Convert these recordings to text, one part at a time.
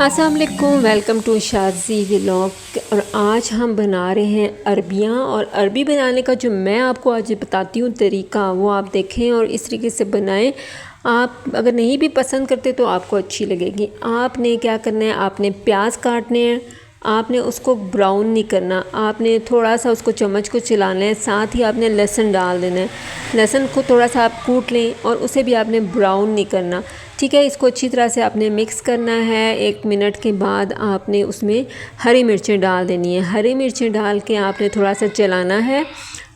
अस्सलाम वालेकुम, welcome to शाज़ी vlog. और आज हम बना रहे हैं अरबियाँ। और अरबी बनाने का जो मैं आपको आज बताती हूँ तरीका, वो आप देखें और इस तरीके से बनाएं। आप अगर नहीं भी पसंद करते तो आपको अच्छी लगेगी। आपने क्या करना है, आपने प्याज काटने हैं, आपने उसको ब्राउन नहीं करना, आपने थोड़ा सा उसको चम्मच को चलाना है। साथ ही आपने लहसुन डाल देना है, लहसुन को थोड़ा सा आप कूट लें और उसे भी आपने ब्राउन नहीं करना। ठीक है, इसको अच्छी तरह से आपने मिक्स करना है। 1 मिनट के बाद आपने उसमें हरी मिर्चें डाल देनी है। हरी मिर्चें डाल के आपने थोड़ा सा चलाना है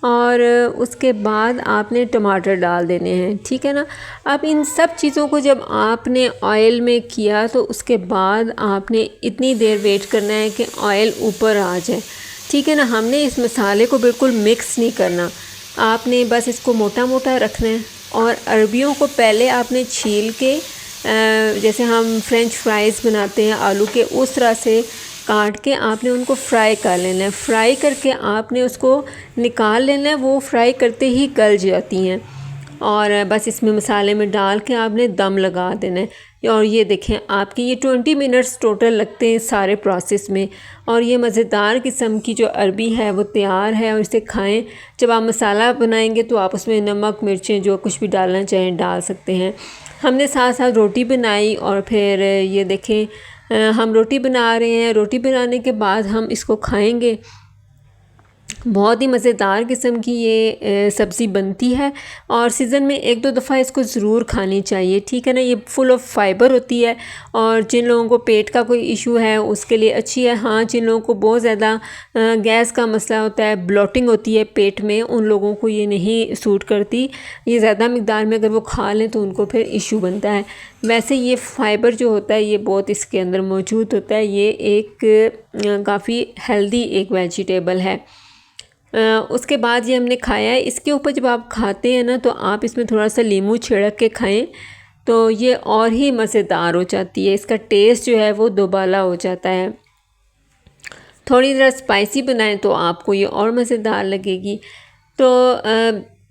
और उसके बाद आपने टमाटर डाल देने हैं। ठीक है ना। अब इन सब चीज़ों को जब आपने ऑयल में किया तो उसके बाद आपने इतनी देर वेट करना है कि ऑयल ऊपर आ जाए। ठीक है ना। हमने इस मसाले को बिल्कुल मिक्स नहीं करना, आपने बस इसको मोटा मोटा रखना है। और अरबियों को पहले आपने छील के जैसे हम फ्रेंच फ्राइज़ बनाते हैं आलू के, उस तरह से काट के आपने उनको फ्राई कर लेना है। फ्राई करके आपने उसको निकाल लेना है, वो फ्राई करते ही गल जाती हैं। और बस इसमें मसाले में डाल के आपने दम लगा देना है। और ये देखें, आपकी ये 20 मिनट्स टोटल लगते हैं सारे प्रोसेस में। और ये मज़ेदार किस्म की जो अरबी है वो तैयार है। और इसे खाएं। जब आप मसाला बनाएंगे तो आप उसमें नमक मिर्चें जो कुछ भी डालना चाहें डाल सकते हैं। हमने साथ साथ रोटी बनाई और फिर ये देखें हम रोटी बना रहे हैं। रोटी बनाने के बाद हम इसको खाएंगे। बहुत ही मज़ेदार किस्म की ये सब्ज़ी बनती है और सीज़न में 1-2 दफ़ा इसको ज़रूर खानी चाहिए। ठीक है ना। ये फुल ऑफ फाइबर होती है और जिन लोगों को पेट का कोई इशू है उसके लिए अच्छी है। हाँ, जिन लोगों को बहुत ज़्यादा गैस का मसला होता है, ब्लोटिंग होती है पेट में, उन लोगों को ये नहीं सूट करती। ये ज़्यादा मकदार में अगर वो खा लें तो उनको फिर इशू बनता है। वैसे ये फ़ाइबर जो होता है ये बहुत इसके अंदर मौजूद होता है। ये एक काफ़ी हेल्दी एक वेजिटेबल है। उसके बाद ये हमने खाया है। इसके ऊपर जब आप खाते हैं ना तो आप इसमें थोड़ा सा नींबू छिड़क के खाएं तो ये और ही मज़ेदार हो जाती है। इसका टेस्ट जो है वो दोबाला हो जाता है। थोड़ी ज़रा स्पाइसी बनाएं तो आपको ये और मज़ेदार लगेगी। तो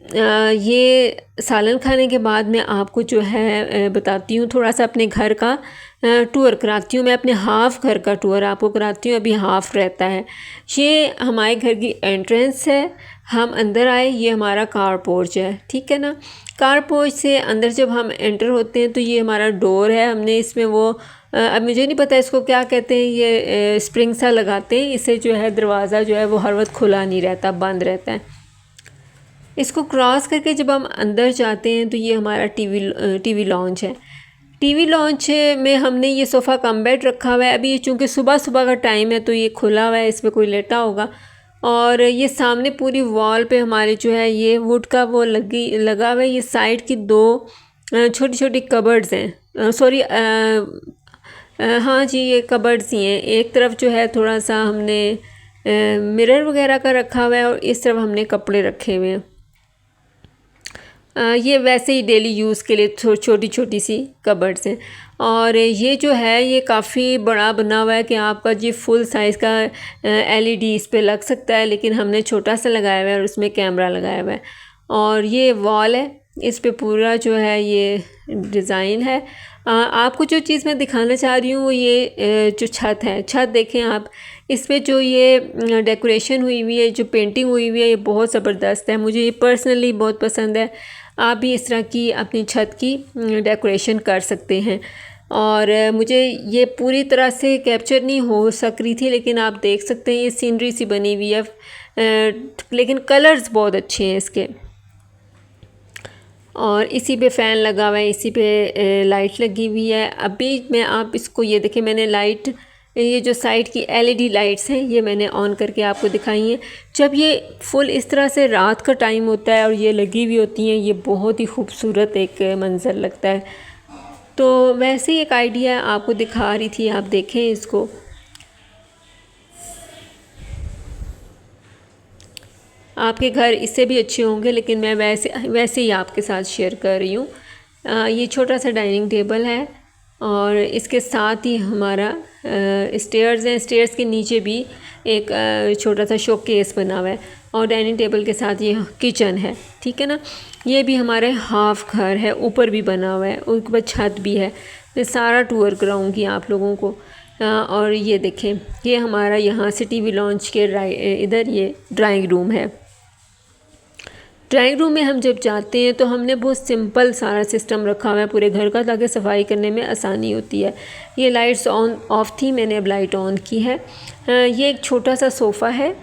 ये सालन खाने के बाद मैं आपको जो है बताती हूँ, थोड़ा सा अपने घर का टूर कराती हूँ। मैं अपने हाफ़ घर का टूर आपको कराती हूँ, अभी हाफ़ रहता है। ये हमारे घर की एंट्रेंस है। हम अंदर आए, ये हमारा कार पोर्च है। ठीक है ना। कार पोर्च से अंदर जब हम एंटर होते हैं तो ये हमारा डोर है। हमने इसमें वो अब मुझे नहीं पता इसको क्या कहते हैं, ये स्प्रिंग सा लगाते हैं। इससे जो है दरवाज़ा जो है वो हर वक्त खुला नहीं रहता, बंद रहता है। इसको क्रॉस करके जब हम अंदर जाते हैं तो ये हमारा टीवी लॉन्च है। टीवी लॉन्च में हमने ये सोफ़ा कम बेड रखा हुआ है। अभी चूँकि सुबह सुबह का टाइम है तो ये खुला हुआ है, इस पर कोई लेटा होगा। और ये सामने पूरी वॉल पे हमारे जो है ये वुड का वो लगा हुआ है। ये साइड की 2 छोटी छोटी कबर्ड्स हैं, सॉरी हाँ जी, ये कबर्ड्स ही हैं। एक तरफ जो है थोड़ा सा हमने मिरर वगैरह का रखा हुआ है और इस तरफ हमने कपड़े रखे हुए हैं। ये वैसे ही डेली यूज़ के लिए छोटी छोटी सी कबर्ड्स हैं। और ये जो है ये काफ़ी बड़ा बना हुआ है कि आपका जी फुल साइज़ का एलईडी इस पे लग सकता है, लेकिन हमने छोटा सा लगाया हुआ है और उसमें कैमरा लगाया हुआ है। और ये वॉल है, इस पे पूरा जो है ये डिज़ाइन है। आपको जो चीज़ मैं दिखाना चाह रही हूँ वो ये जो छत है, छत देखें आप। इस पे जो ये डेकोरेशन हुई हुई है, जो पेंटिंग हुई हुई है, ये बहुत ज़बरदस्त है। मुझे ये पर्सनली बहुत पसंद है। आप भी इस तरह की अपनी छत की डेकोरेशन कर सकते हैं। और मुझे ये पूरी तरह से कैप्चर नहीं हो सक रही थी, लेकिन आप देख सकते हैं ये सीनरी सी बनी हुई है, लेकिन कलर्स बहुत अच्छे हैं इसके। और इसी पे फ़ैन लगा हुआ है, इसी पे लाइट लगी हुई है। अभी मैं आप इसको ये देखें, मैंने लाइट, ये जो साइड की एलईडी लाइट्स हैं ये मैंने ऑन करके आपको दिखाई हैं। जब ये फुल इस तरह से रात का टाइम होता है और ये लगी हुई होती हैं, ये बहुत ही खूबसूरत एक मंज़र लगता है। तो वैसे ही एक आइडिया आपको दिखा रही थी, आप देखें इसको। आपके घर इससे भी अच्छे होंगे, लेकिन मैं वैसे ही आपके साथ शेयर कर रही हूँ। ये छोटा सा डाइनिंग टेबल है और इसके साथ ही हमारा स्टेयर्स हैं। स्टेयर्स के नीचे भी एक छोटा सा शोकेस बना हुआ है और डाइनिंग टेबल के साथ ये किचन है। ठीक है ना। ये भी हमारे हाफ़ घर है, ऊपर भी बना हुआ है, उसके बाद छत भी है। मैं सारा टूर कराऊंगी आप लोगों को। और ये देखें, ये हमारा यहाँ से टीवी लॉन्च के इधर ये ड्राइंग रूम है। ड्राइंग रूम में हम जब जाते हैं तो हमने बहुत सिंपल सारा सिस्टम रखा हुआ है पूरे घर का, ताकि सफाई करने में आसानी होती है। ये लाइट्स ऑन ऑफ थी, मैंने अब लाइट ऑन की है। ये एक छोटा सा सोफ़ा है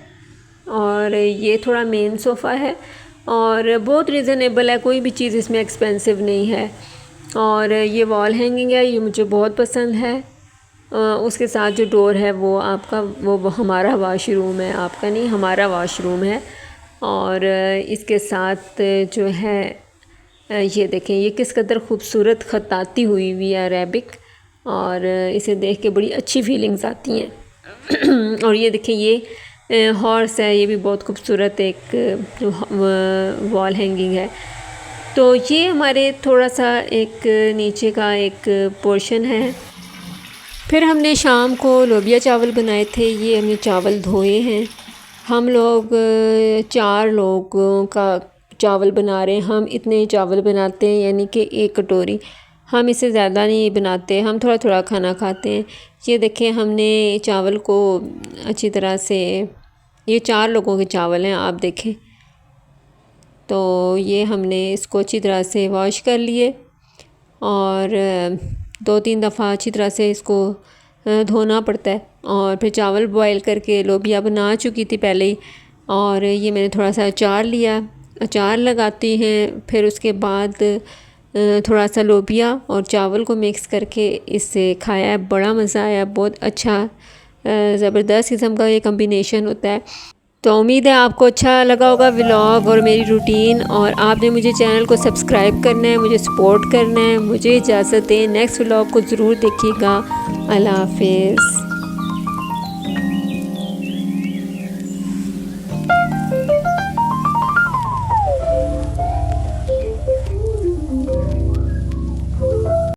और ये थोड़ा मेन सोफ़ा है और बहुत रीज़नेबल है, कोई भी चीज़ इसमें एक्सपेंसिव नहीं है। और ये वॉल हैंगिंग है, ये मुझे बहुत पसंद है। उसके साथ जो डोर है वो आपका वो हमारा वाशरूम है, आपका नहीं, हमारा वाशरूम है। और इसके साथ जो है ये देखें, ये किस कदर खूबसूरत ख़ताती हुई हुई है अरेबिक, और इसे देख के बड़ी अच्छी फीलिंग्स आती हैं। और ये देखें, ये हॉर्स है, ये भी बहुत खूबसूरत एक वॉल हैंगिंग है। तो ये हमारे थोड़ा सा एक नीचे का एक पोर्शन है। फिर हमने शाम को लोबिया चावल बनाए थे। ये हमने चावल धोए हैं। हम लोग 4 लोगों का चावल बना रहे हैं। हम इतने ही चावल बनाते हैं, यानी कि 1 कटोरी। हम इससे ज़्यादा नहीं बनाते, हम थोड़ा थोड़ा खाना खाते हैं। ये देखें, हमने चावल को अच्छी तरह से, ये 4 लोगों के चावल हैं, आप देखें। तो ये हमने इसको अच्छी तरह से वॉश कर लिए और 2-3 दफ़ा अच्छी तरह से इसको धोना पड़ता है। और फिर चावल बॉयल करके लोबिया बना चुकी थी पहले ही, और ये मैंने थोड़ा सा अचार लिया, अचार लगाती हैं। फिर उसके बाद थोड़ा सा लोबिया और चावल को मिक्स करके इससे खाया, बड़ा मज़ा आया, बहुत अच्छा ज़बरदस्त किस्म का ये कम्बिनेशन होता है। तो उम्मीद है आपको अच्छा लगा होगा व्लॉग और मेरी रूटीन, और आपने मुझे चैनल को सब्सक्राइब करना है, मुझे सपोर्ट करना है। मुझे इजाज़त दें, नेक्स्ट व्लॉग को ज़रूर देखिएगा। अल्लाह हाफ़िज़।